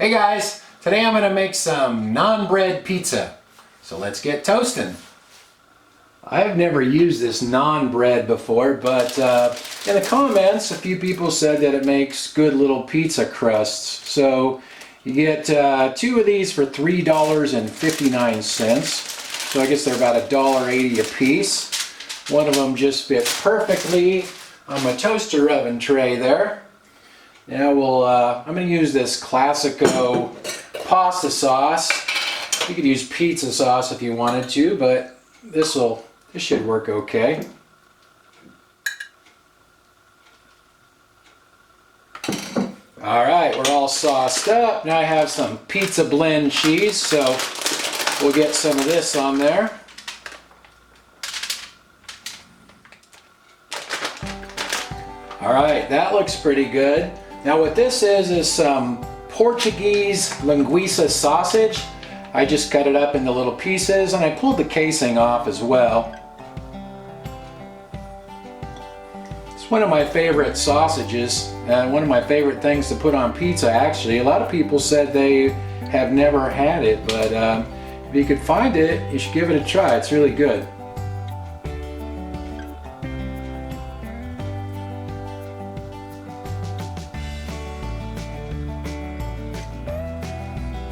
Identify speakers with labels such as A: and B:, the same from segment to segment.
A: Hey guys, today I'm going to make some naan bread pizza. So let's get toasting. I've never used this naan bread before, but in the comments a few people said that it makes good little pizza crusts. So you get two of these for $3.59. So I guess they're about $1.80 a piece. One of them just fits perfectly on my toaster oven tray there. Now I'm going to use this Classico pasta sauce. You could use pizza sauce if you wanted to, but this should work okay. Alright, we're all sauced up. Now I have some pizza blend cheese, so we'll get some of this on there. Alright, that looks pretty good. Now what this is some Portuguese Linguica sausage. I just cut it up into little pieces and I pulled the casing off as well. It's one of my favorite sausages and one of my favorite things to put on pizza actually. A lot of people said they have never had it, but if you could find it, you should give it a try. It's really good.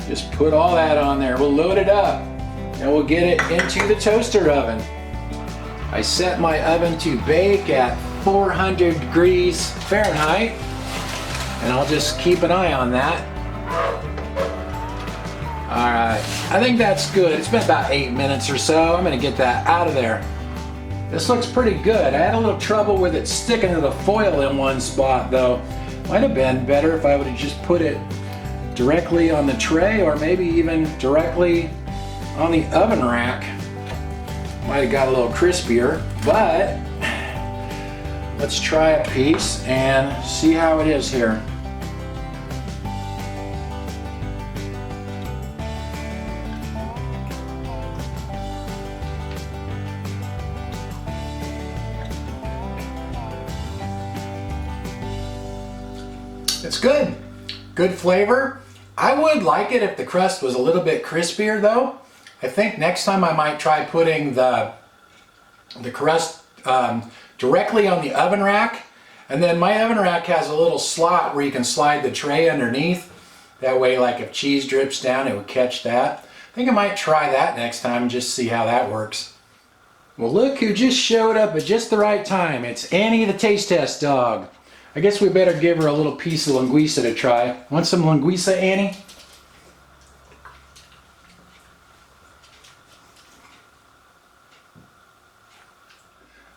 A: Just put all that on there. We'll load it up and we'll get it into the toaster oven. I set my oven to bake at 400 degrees Fahrenheit and I'll just keep an eye on that. Alright, I think that's good. It's been about 8 minutes or so. I'm going to get that out of there. This looks pretty good. I had a little trouble with it sticking to the foil in one spot though. Might have been better if I would have just put it directly on the tray or maybe even directly on the oven rack. Might have got a little crispier, but let's try a piece and see how it is here. It's good. Good flavor. I would like it if the crust was a little bit crispier though. I think next time I might try putting the crust directly on the oven rack, and then my oven rack has a little slot where you can slide the tray underneath. That way, like if cheese drips down, it would catch that. I think I might try that next time, just see how that works. Well, look who just showed up at just the right time. It's Annie the taste test dog. I guess we better give her a little piece of linguiça to try. Want some linguiça, Annie?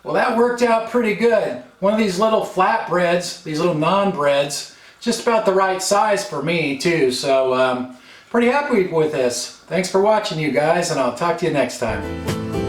A: Well, that worked out pretty good. One of these little flatbreads, these little naan breads, just about the right size for me too. So pretty happy with this. Thanks for watching, you guys, and I'll talk to you next time.